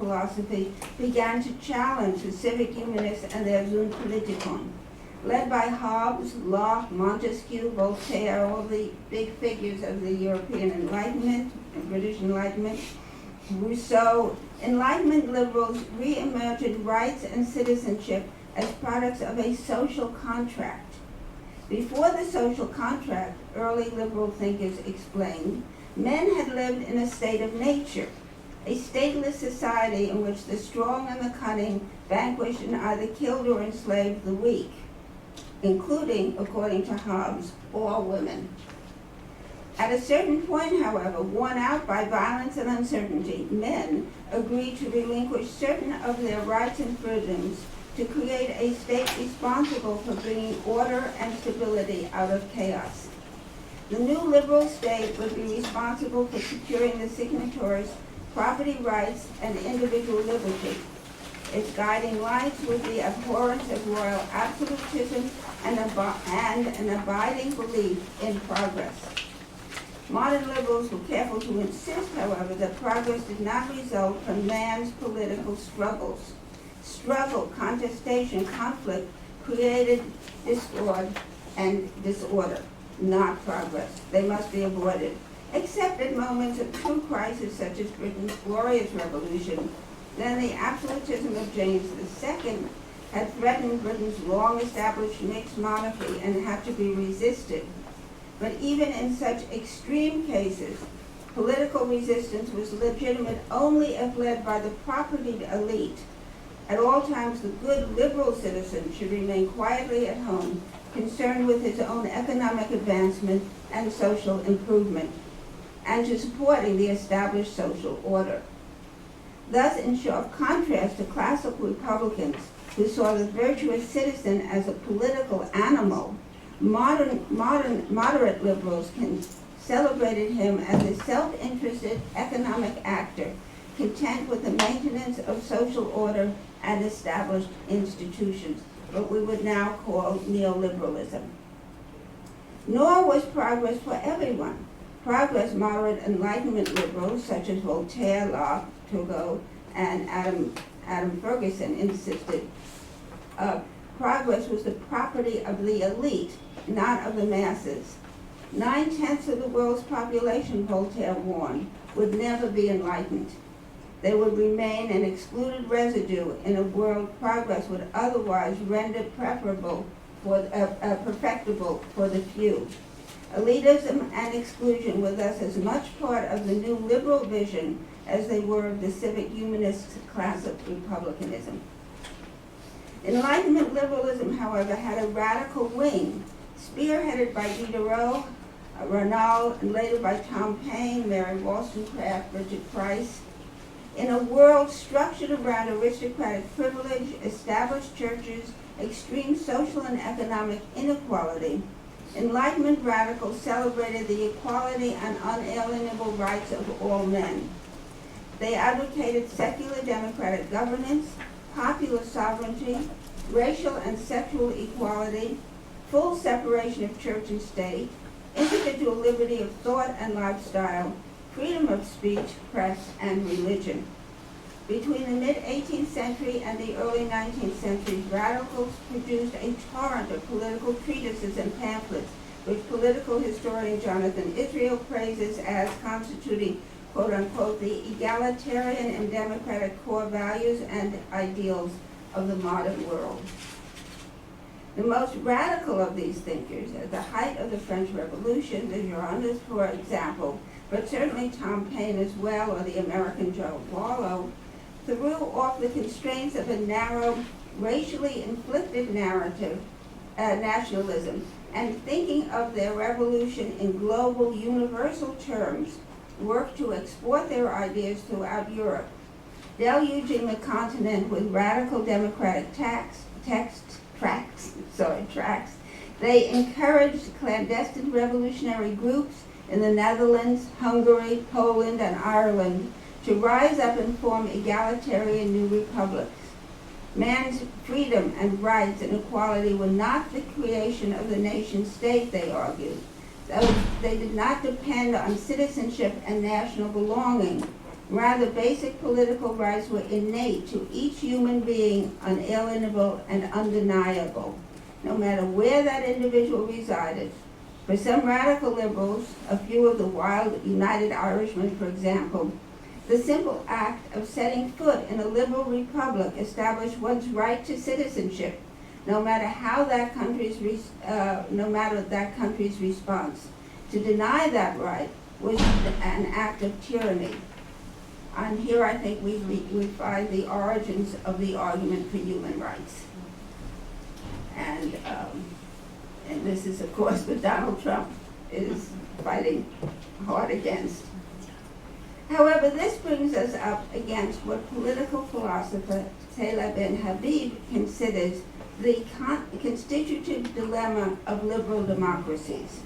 philosophy began to challenge the civic humanists and their Zoon Politikon. Led by Hobbes, Locke, Montesquieu, Voltaire, all the big figures of the European Enlightenment and British Enlightenment, Rousseau, Enlightenment liberals re-emerged rights and citizenship as products of a social contract. Before the social contract, early liberal thinkers explained, men had lived in a state of nature, a stateless society in which the strong and the cunning vanquished and either killed or enslaved the weak, including, according to Hobbes, all women. At a certain point, however, worn out by violence and uncertainty, men agreed to relinquish certain of their rights and freedoms to create a state responsible for bringing order and stability out of chaos. The new liberal state would be responsible for securing the signatories' property rights and individual liberty. Its guiding lights would be abhorrence of royal absolutism and an abiding belief in progress. Modern liberals were careful to insist, however, that progress did not result from man's political struggles. Struggle, contestation, conflict created discord and disorder, not progress. They must be avoided, except at moments of true crisis such as Britain's Glorious Revolution. Then the absolutism of James II had threatened Britain's long-established mixed monarchy and had to be resisted. But even in such extreme cases, political resistance was legitimate only if led by the propertied elite. At all times, the good liberal citizen should remain quietly at home, concerned with his own economic advancement and social improvement, and to supporting the established social order. Thus, in sharp contrast to classical Republicans who saw the virtuous citizen as a political animal, moderate liberals celebrated him as a self-interested economic actor, content with the maintenance of social order and established institutions, what we would now call neoliberalism. Nor was progress for everyone. Progress moderate Enlightenment liberals such as Voltaire, Locke, Turgot, and Adam Ferguson insisted progress was the property of the elite, not of the masses. 9/10 of the world's population, Voltaire warned, would never be enlightened. They would remain an excluded residue in a world progress would otherwise render perfectible for the few. Elitism and exclusion were thus as much part of the new liberal vision as they were of the civic humanist class of republicanism. Enlightenment liberalism, however, had a radical wing, spearheaded by Diderot, Renaud, and later by Tom Paine, Mary Wollstonecraft, Richard Price. In a world structured around aristocratic privilege, established churches, extreme social and economic inequality, Enlightenment radicals celebrated the equality and unalienable rights of all men. They advocated secular democratic governance, popular sovereignty, racial and sexual equality, full separation of church and state, individual liberty of thought and lifestyle, freedom of speech, press, and religion. Between the mid-18th century and the early 19th century, radicals produced a torrent of political treatises and pamphlets, which political historian Jonathan Israel praises as constituting, quote-unquote, the egalitarian and democratic core values and ideals of the modern world. The most radical of these thinkers, at the height of the French Revolution, the Girondists, for example, but certainly Tom Paine as well, or the American Joe Barlow, threw off the constraints of a narrow, racially inflicted nationalism, and thinking of their revolution in global, universal terms, worked to export their ideas throughout Europe, deluging the continent with radical democratic tracts. They encouraged clandestine revolutionary groups in the Netherlands, Hungary, Poland, and Ireland to rise up and form egalitarian new republics. Man's freedom and rights and equality were not the creation of the nation state, they argued. They did not depend on citizenship and national belonging, Rather, basic political rights were innate to each human being, unalienable and undeniable, no matter where that individual resided. For some radical liberals, a few of the wild United Irishmen, for example, the simple act of setting foot in a liberal republic established one's right to citizenship, no matter that country's response. To deny that right was an act of tyranny. And here I think we find the origins of the argument for human rights. And this is, of course, what Donald Trump is fighting hard against. However, this brings us up against what political philosopher Taleb Ben Habib considers the constitutive dilemma of liberal democracies.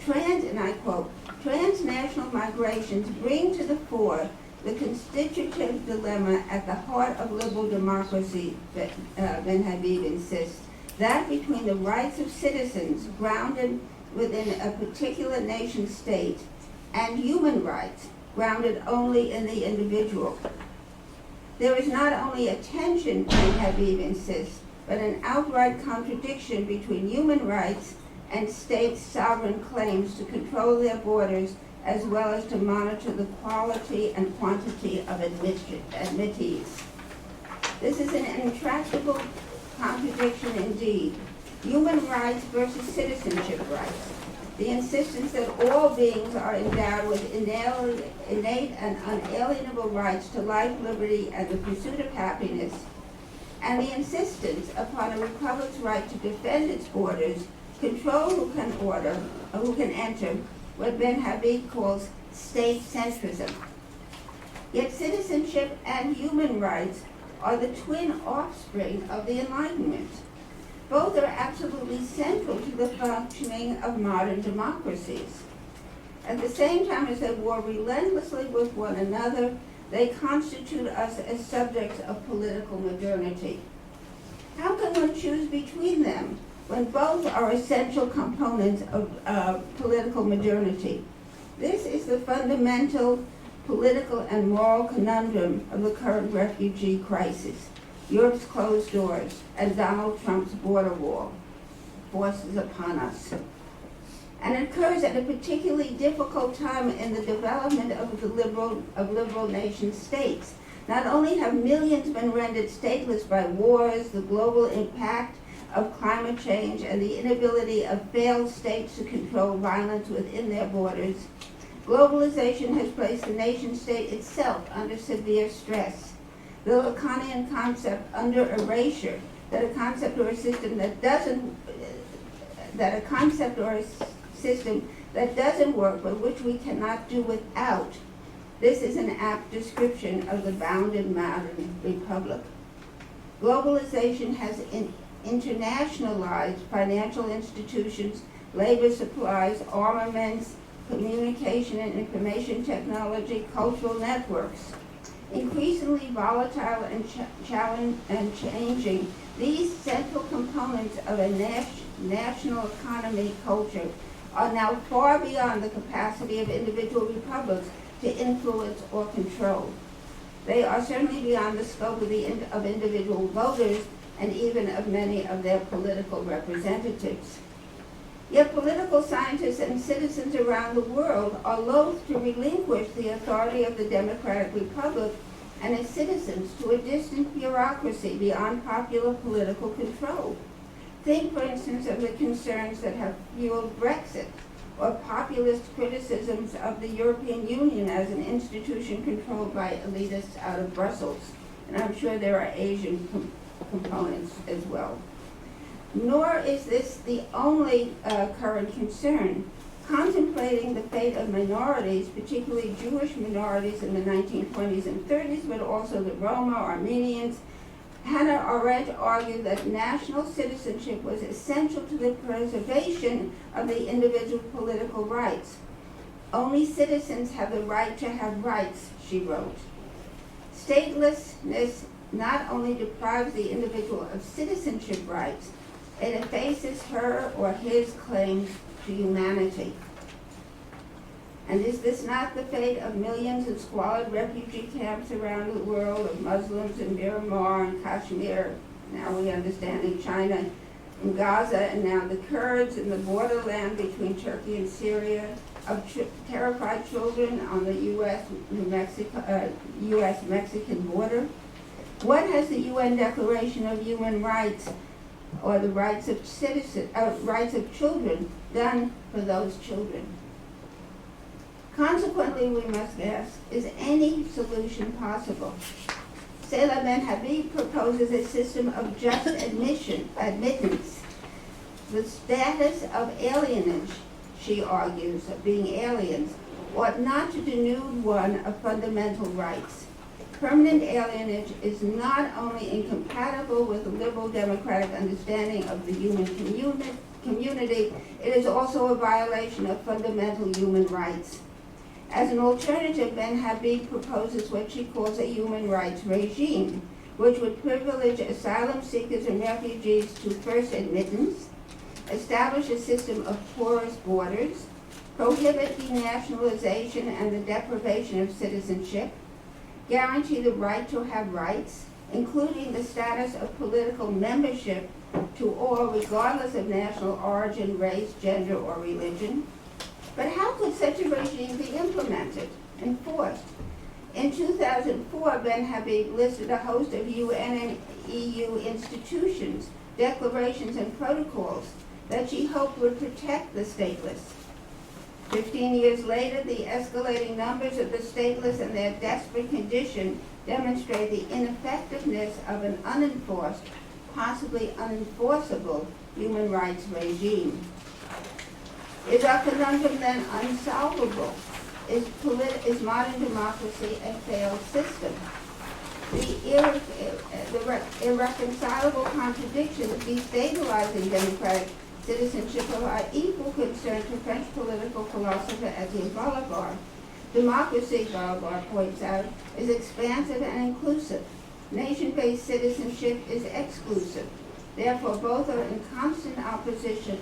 And I quote, transnational migrations bring to the fore the constitutive dilemma at the heart of liberal democracy, Ben Habib insists, that between the rights of citizens grounded within a particular nation state and human rights grounded only in the individual. There is not only a tension, Ben Habib insists, but an outright contradiction between human rights and states' sovereign claims to control their borders as well as to monitor the quality and quantity of admittees. This is an intractable contradiction indeed. Human rights versus citizenship rights. The insistence that all beings are endowed with innate and unalienable rights to life, liberty, and the pursuit of happiness, and the insistence upon a republic's right to defend its borders, control who can enter, what Ben Habib calls state centrism. Yet citizenship and human rights are the twin offspring of the Enlightenment. Both are absolutely central to the functioning of modern democracies. At the same time as they war relentlessly with one another, they constitute us as subjects of political modernity. How can one choose between them when both are essential components of political modernity? This is the fundamental political and moral conundrum of the current refugee crisis. Europe's closed doors and Donald Trump's border wall forces upon us. And it occurs at a particularly difficult time in the development of liberal nation states. Not only have millions been rendered stateless by wars, the global impact of climate change, and the inability of failed states to control violence within their borders, globalization has placed the nation state itself under severe stress. The Lacanian concept under erasure, that a concept or a system that doesn't work, but which we cannot do without. This is an apt description of the bounded modern republic. Globalization has internationalized financial institutions, labor supplies, armaments, communication and information technology, cultural networks. Increasingly volatile and changing, these central components of a national economy culture are now far beyond the capacity of individual republics to influence or control. They are certainly beyond the scope of individual voters and even of many of their political representatives. Yet political scientists and citizens around the world are loath to relinquish the authority of the democratic republic and its citizens to a distant bureaucracy beyond popular political control. Think, for instance, of the concerns that have fueled Brexit, or populist criticisms of the European Union as an institution controlled by elitists out of Brussels. And I'm sure there are Asian components as well. Nor is this the only current concern. Contemplating the fate of minorities, particularly Jewish minorities in the 1920s and 30s, but also the Roma, Armenians, Hannah Arendt argued that national citizenship was essential to the preservation of the individual political rights. Only citizens have the right to have rights, she wrote. Statelessness not only deprives the individual of citizenship rights, it effaces her or his claims to humanity. And is this not the fate of millions in squalid refugee camps around the world, of Muslims in Miramar and Kashmir, now we understand in China, in Gaza, and now the Kurds in the borderland between Turkey and Syria, of terrified children on the U.S.-Mexican border? What has the UN Declaration of Human Rights or the rights of children done for those children? Consequently, we must ask, is any solution possible? Salah Ben Habib proposes a system of just admittance. The status of alienage, she argues, of being aliens, ought not to denude one of fundamental rights. Permanent alienage is not only incompatible with the liberal democratic understanding of the human community, it is also a violation of fundamental human rights. As an alternative, Ben Habib proposes what she calls a human rights regime, which would privilege asylum seekers and refugees to first admittance, establish a system of porous borders, prohibit denationalization and the deprivation of citizenship, guarantee the right to have rights, including the status of political membership to all regardless of national origin, race, gender, or religion. But how could such a regime be implemented, enforced? In 2004, Ben Habib listed a host of UN and EU institutions, declarations, and protocols that she hoped would protect the stateless. 15 years later, the escalating numbers of the stateless and their desperate condition demonstrate the ineffectiveness of an unenforced, possibly unenforceable human rights regime. Is our conundrum then unsolvable? Is modern democracy a failed system? The irreconcilable contradictions destabilizing democratic citizenship are of equal concern to French political philosopher Etienne Balibar. Democracy, Balibar points out, is expansive and inclusive. Nation-based citizenship is exclusive. Therefore, both are in constant opposition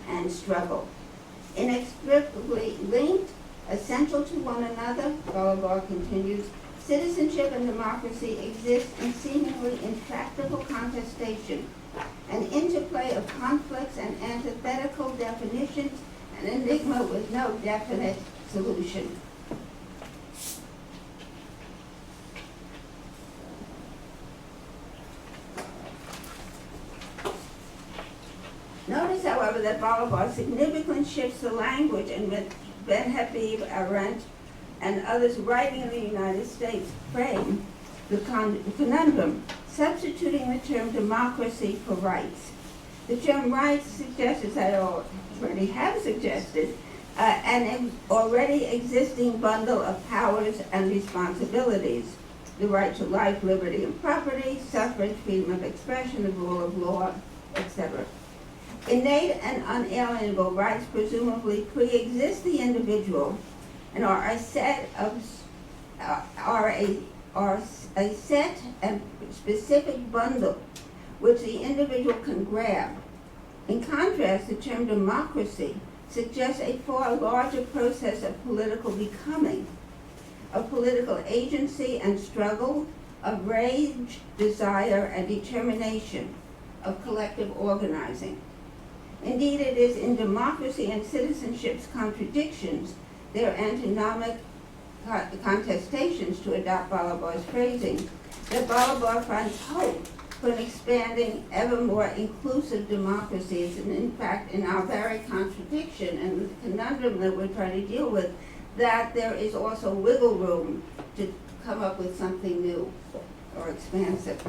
and struggle. Inextricably linked, essential to one another, Balibar continues, citizenship and democracy exist in seemingly intractable contestation, an interplay of conflicts and antithetical definitions, an enigma with no definite solution. Notice, however, that Balibar significantly shifts the language in which Ben Habib, Arendt, and others writing in the United States frame the conundrum, substituting the term democracy for rights. The term rights suggests, as I already have suggested, an already existing bundle of powers and responsibilities: the right to life, liberty, and property, suffrage, freedom of expression, the rule of law, etc. Innate and unalienable rights presumably pre-exist the individual and are a set and specific bundle which the individual can grab. In contrast, the term democracy suggests a far larger process of political becoming, of political agency and struggle, of rage, desire, and determination, of collective organizing. Indeed, it is in democracy and citizenship's contradictions, their antinomic contestations, to adopt Balibar's phrasing, that Balibar finds hope for an expanding, ever more inclusive democracy. It's in fact in our very contradiction and the conundrum that we're trying to deal with, that there is also wiggle room to come up with something new or expansive.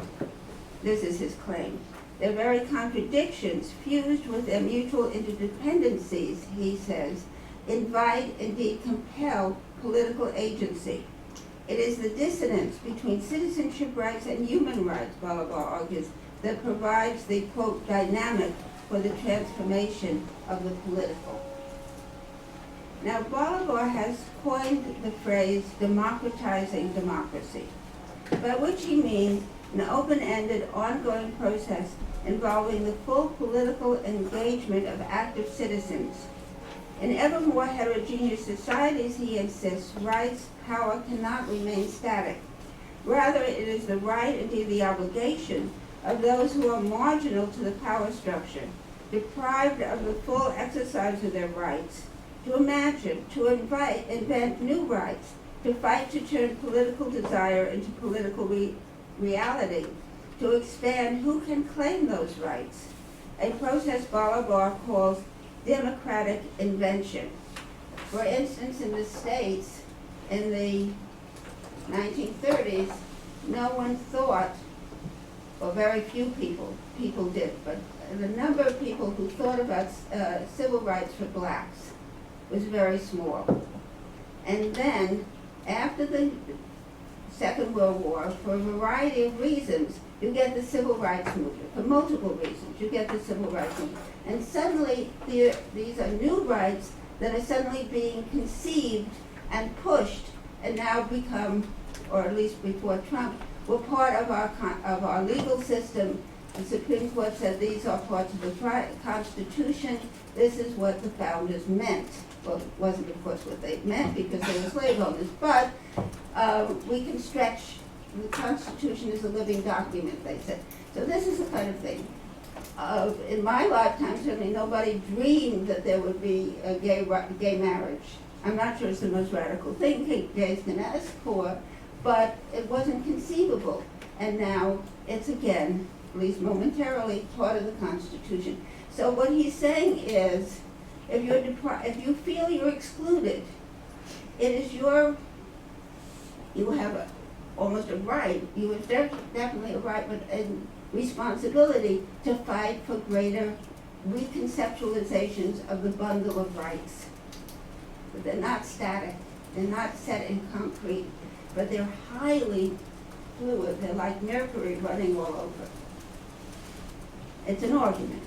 This is his claim. Their very contradictions, fused with their mutual interdependencies, he says, invite, indeed compel, political agency. It is the dissonance between citizenship rights and human rights, Balibar argues, that provides the, quote, dynamic for the transformation of the political. Now, Balibar has coined the phrase democratizing democracy, by which he means an open-ended, ongoing process involving the full political engagement of active citizens. In ever more heterogeneous societies, he insists, rights, power cannot remain static. Rather, it is the right, indeed the obligation, of those who are marginal to the power structure, deprived of the full exercise of their rights, to imagine, to invent new rights, to fight to turn political desire into political reality, to expand who can claim those rights. A process Balabar calls democratic invention. For instance, in the States, in the 1930s, no one thought, or very few people did, but the number of people who thought about civil rights for blacks was very small. And then, after the Second World War, for a variety of reasons, you get the civil rights movement. For multiple reasons, you get the civil rights movement. And suddenly, these are new rights that are suddenly being conceived and pushed and now become, or at least before Trump, were part of our legal system. The Supreme Court said these are parts of the Constitution. This is what the founders meant. Well, it wasn't, of course, what they meant because they were slaveholders, but we can stretch. The Constitution is a living document, they said. So this is the kind of thing. In my lifetime, certainly nobody dreamed that there would be a gay marriage. I'm not sure it's the most radical thing gays can ask for, but it wasn't conceivable. And now it's again, at least momentarily, part of the Constitution. So what he's saying is, if you feel you're excluded, it is you have almost a right, you have definitely a right, but a responsibility to fight for greater reconceptualizations of the bundle of rights. But they're not static, they're not set in concrete, but they're highly fluid. They're like mercury running all over. It's an argument.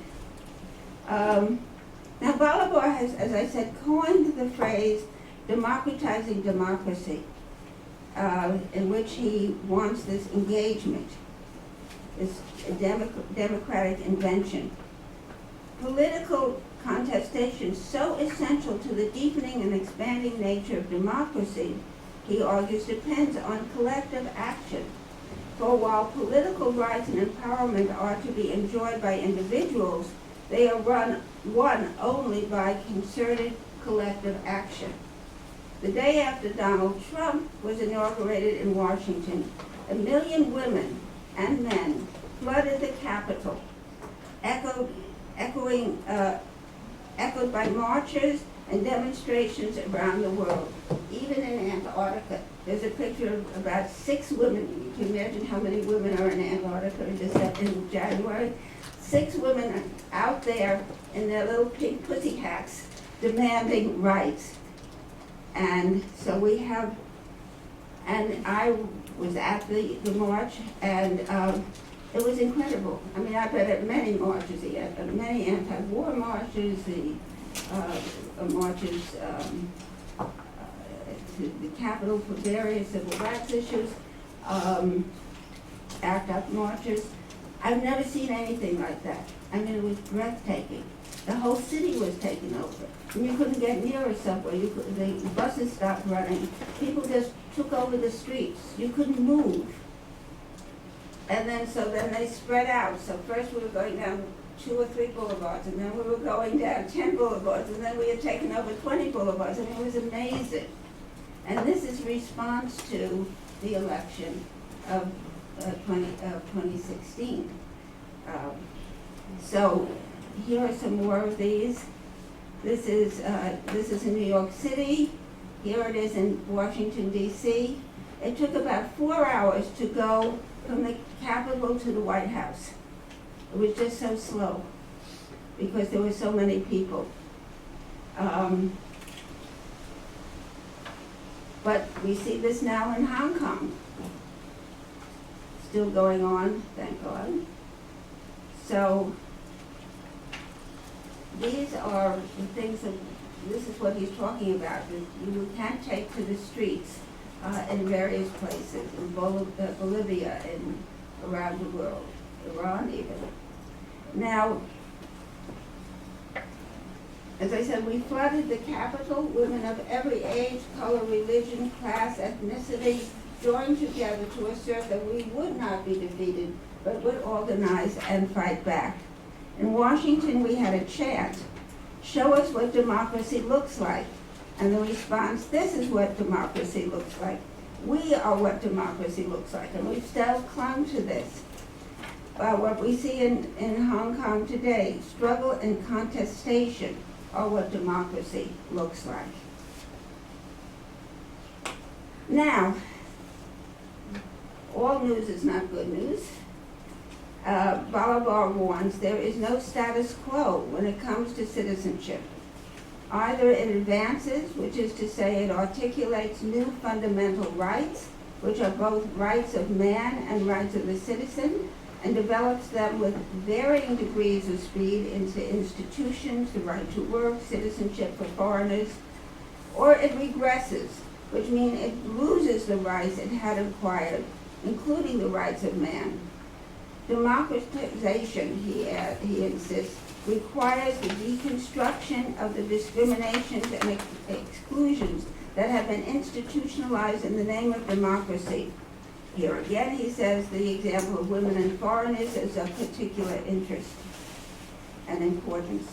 Now, Balabar has, as I said, coined the phrase democratizing democracy, in which he wants this engagement, this democratic invention. Political contestation so essential to the deepening and expanding nature of democracy, he argues, depends on collective action. For while political rights and empowerment are to be enjoyed by individuals, they are won only by concerted collective action. The day after Donald Trump was inaugurated in Washington, 1 million women and men flooded the Capitol, echoed by marches and demonstrations around the world, even in Antarctica. There's a picture of about 6 women. You can imagine how many women are in Antarctica in January. 6 women out there in their little pink pussy hats demanding rights. And so we have, and I was at the march, and it was incredible. I mean, I've been at many marches, many anti-war marches, the marches to the Capitol for various civil rights issues, ACT UP marches. I've never seen anything like that. I mean, it was breathtaking. The whole city was taken over. And you couldn't get near a subway. The buses stopped running. People just took over the streets. You couldn't move. And then they spread out. So first we were going down 2 or 3 boulevards, and then we were going down 10 boulevards, and then we had taken over 20 boulevards, and it was amazing. And this is response to the election of 2016. So here are some more of these. This is in New York City. Here it is in Washington, D.C. It took about 4 hours to go from the Capitol to the White House. It was just so slow because there were so many people. But we see this now in Hong Kong. Still going on, thank God. So these are the things that, this is what he's talking about, that you can take to the streets in various places, in Bolivia and around the world, Iran even. Now, As I said, we flooded the Capitol. Women of every age, color, religion, class, ethnicity joined together to assert that we would not be defeated, but would organize and fight back. In Washington, we had a chant, "Show us what democracy looks like." And the response, "This is what democracy looks like. We are what democracy looks like." And we've still clung to this. What we see in Hong Kong today, struggle and contestation are what democracy looks like. Now, all news is not good news. Balabar warns there is no status quo when it comes to citizenship. Either it advances, which is to say it articulates new fundamental rights, which are both rights of man and rights of the citizen, and develops them with varying degrees of speed into institutions, the right to work, citizenship for foreigners, or it regresses, which means it loses the rights it had acquired, including the rights of man. Democratization, he insists, requires the deconstruction of the discriminations and exclusions that have been institutionalized in the name of democracy. Here again, he says the example of women and foreigners is of particular interest and importance.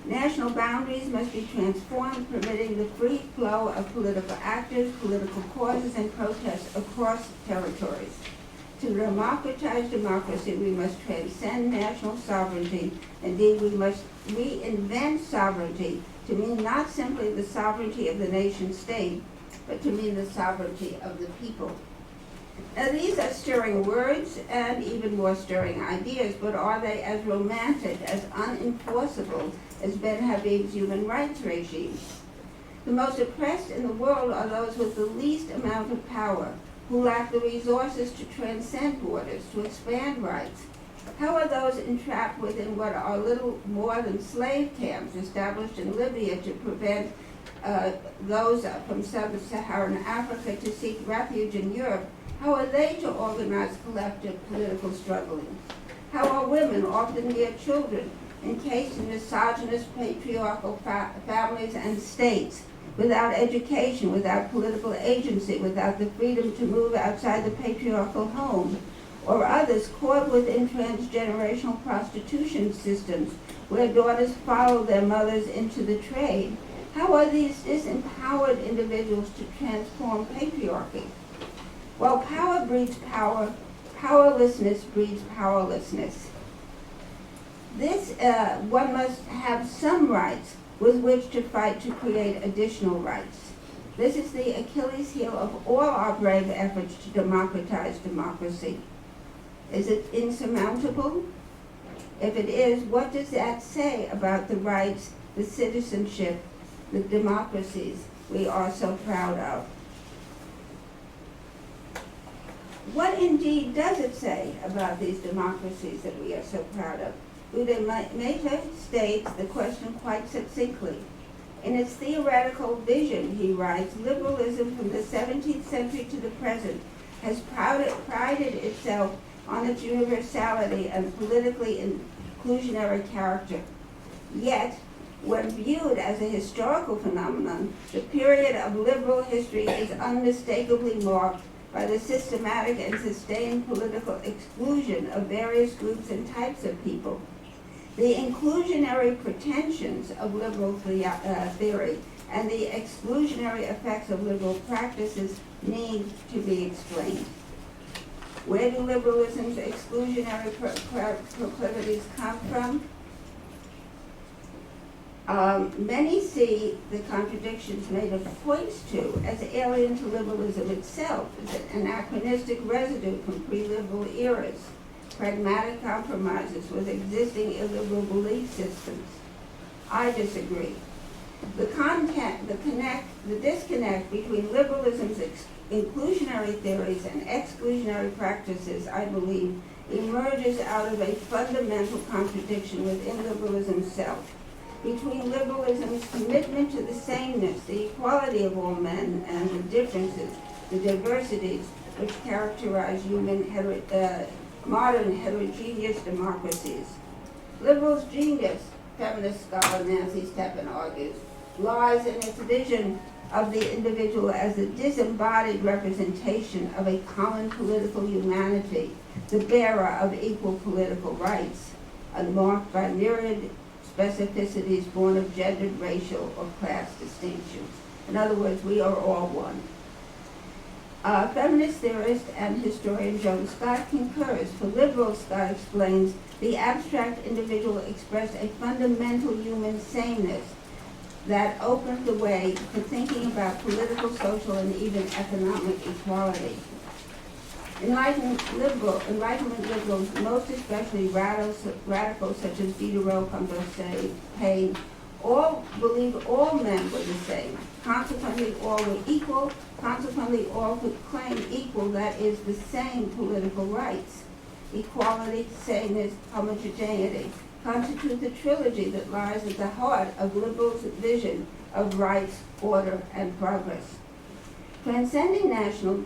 National boundaries must be transformed, permitting the free flow of political actors, political causes, and protests across territories. To democratize democracy, we must transcend national sovereignty. Indeed, we must reinvent sovereignty to mean not simply the sovereignty of the nation state, but to mean the sovereignty of the people. Now, these are stirring words and even more stirring ideas, but are they as romantic, as unenforceable as Ben Habib's human rights regime? The most oppressed in the world are those with the least amount of power, who lack the resources to transcend borders, to expand rights. How are those entrapped within what are little more than slave camps established in Libya to prevent those from sub-Saharan Africa to seek refuge in Europe? How are they to organize collective political struggling? How are women, often mere children, encased in misogynist patriarchal families and states, without education, without political agency, without the freedom to move outside the patriarchal home, or others caught within transgenerational prostitution systems where daughters follow their mothers into the trade? How are these disempowered individuals to transform patriarchy? Well, power breeds power, powerlessness breeds powerlessness. One must have some rights with which to fight to create additional rights. This is the Achilles heel of all our brave efforts to democratize democracy. Is it insurmountable? If it is, what does that say about the rights, the citizenship, the democracies we are so proud of? What indeed does it say about these democracies that we are so proud of? Udemeta states the question quite succinctly. In its theoretical vision, he writes, liberalism from the 17th century to the present has prided itself on its universality and politically inclusionary character. Yet, when viewed as a historical phenomenon, the period of liberal history is unmistakably marked by the systematic and sustained political exclusion of various groups and types of people. The inclusionary pretensions of liberal theory and the exclusionary effects of liberal practices need to be explained. Where do liberalism's exclusionary proclivities come from? Many see the contradictions Maida points to as alien to liberalism itself, as an anachronistic residue from pre-liberal eras, pragmatic compromises with existing illiberal belief systems. I disagree. The disconnect between liberalism's inclusionary theories and exclusionary practices, I believe, emerges out of a fundamental contradiction within liberalism itself, between liberalism's commitment to the sameness, the equality of all men, and the differences, the diversities which characterize modern heterogeneous democracies. Liberals' genius feminist scholar Nancy Steppen argues, lies in its vision of the individual as a disembodied representation of a common political humanity, the bearer of equal political rights, unmarked by myriad specificities born of gendered, racial, or class distinctions. In other words, we are all one. Feminist theorist and historian Joan Scott concurs. For liberals, Scott explains, the abstract individual expressed a fundamental human sameness that opened the way for thinking about political, social, and even economic equality. Enlightenment liberals, most especially radicals such as Diderot, Condorcet, Paine, all believed all men were the same. Consequently, all were equal. Consequently, all could claim equal, that is, the same political rights. Equality, sameness, homogeneity constitute the trilogy that lies at the heart of liberals' vision of rights, order, and progress. Transcending national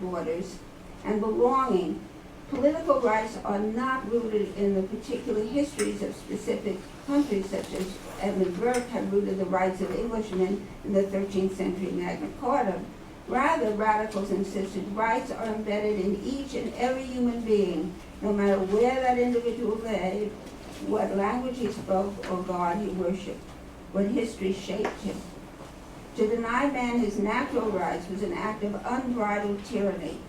borders and belonging, political rights are not rooted in the particular histories of specific countries, such as Edmund Burke had rooted the rights of Englishmen in the 13th century Magna Carta. Rather, radicals insisted rights are embedded in each and every human being, no matter where that individual lived, what language he spoke, or God he worshipped, what history shaped him. To deny man his natural rights was an act of unbridled tyranny.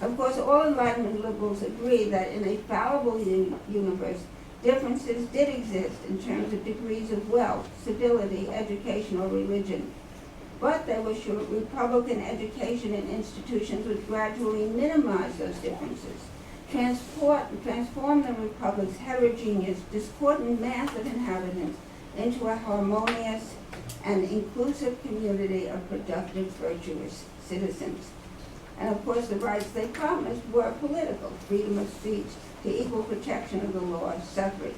Of course, all Enlightenment liberals agree that in a fallible universe, differences did exist in terms of degrees of wealth, civility, education, or religion. But they were sure Republican education and institutions would gradually minimize those differences, transform the Republic's heterogeneous, discordant mass of inhabitants into a harmonious and inclusive community of productive, virtuous citizens. And of course, the rights they promised were political: freedom of speech, the equal protection of the law, suffrage.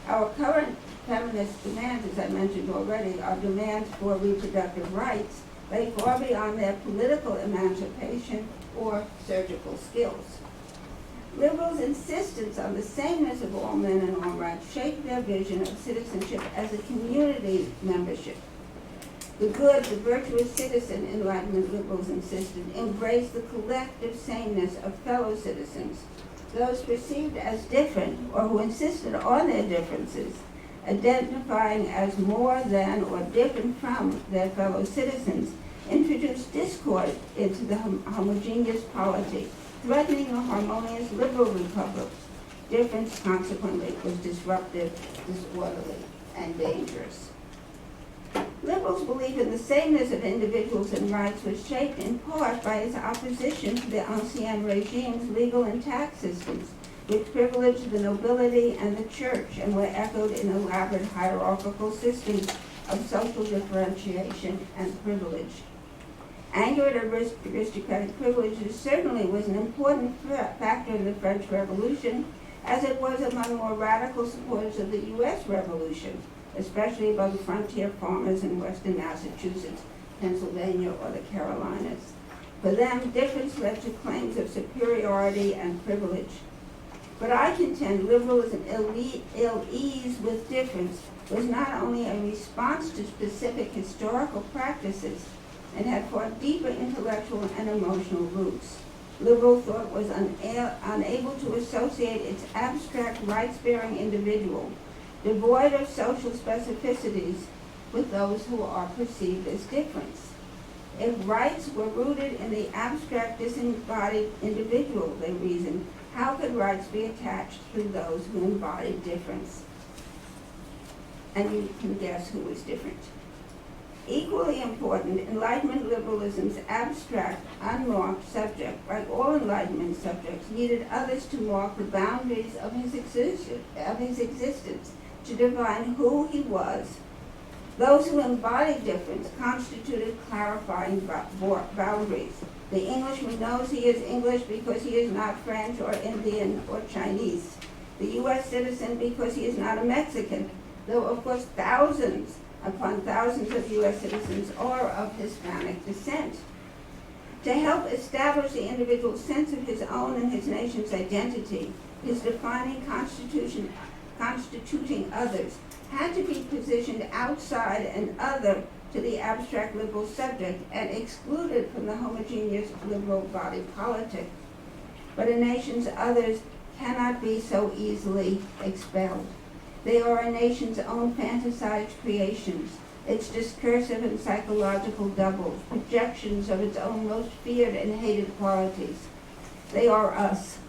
Our current feminist demands, as I mentioned already, are demands for reproductive rights, lay far beyond their political emancipation or surgical skills. Liberals' insistence on the sameness of all men and all rights shaped their vision of citizenship as a community membership. The good, the virtuous citizen, Enlightenment liberals insisted, embraced the collective sameness of fellow citizens. Those perceived as different, or who insisted on their differences, identifying as more than or different from their fellow citizens, introduced discord into the homogeneous polity, threatening a harmonious liberal republic. Difference, consequently, was disruptive, disorderly, and dangerous. Liberals' belief in the sameness of individuals and rights was shaped in part by its opposition to the ancien regime's legal and tax systems, which privileged the nobility and the church and were echoed in elaborate hierarchical systems of social differentiation and privilege. Anger at aristocratic privileges certainly was an important factor in the French Revolution, as it was among more radical supporters of the U.S. Revolution, especially among frontier farmers in western Massachusetts, Pennsylvania, or the Carolinas. For them, difference led to claims of superiority and privilege. But I contend liberalism ill-ease with difference was not only a response to specific historical practices and had far deeper intellectual and emotional roots. Liberal thought was unable to associate its abstract rights-bearing individual, devoid of social specificities, with those who are perceived as different. If rights were rooted in the abstract disembodied individual, they reasoned, how could rights be attached to those who embodied difference? And you can guess who was different. Equally important, Enlightenment liberalism's abstract, unmarked subject, like all Enlightenment subjects, needed others to mark the boundaries of his existence, to define who he was. Those who embodied difference constituted clarifying boundaries. The Englishman knows he is English because he is not French or Indian or Chinese. The U.S. citizen because he is not a Mexican, though of course thousands upon thousands of U.S. citizens are of Hispanic descent. To help establish the individual's sense of his own and his nation's identity, his defining constitutional constituting others, had to be positioned outside and other to the abstract liberal subject and excluded from the homogeneous liberal body politic. But a nation's others cannot be so easily expelled. They are a nation's own fantasized creations, its discursive and psychological doubles, projections of its own most feared and hated qualities. They are us.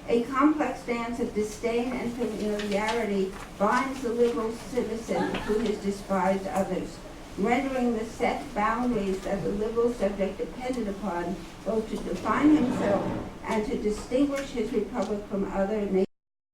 A complex dance of disdain and familiarity binds the liberal citizen to his despised others, rendering the set boundaries that the liberal subject depended upon both to define himself and to distinguish his republic from other nations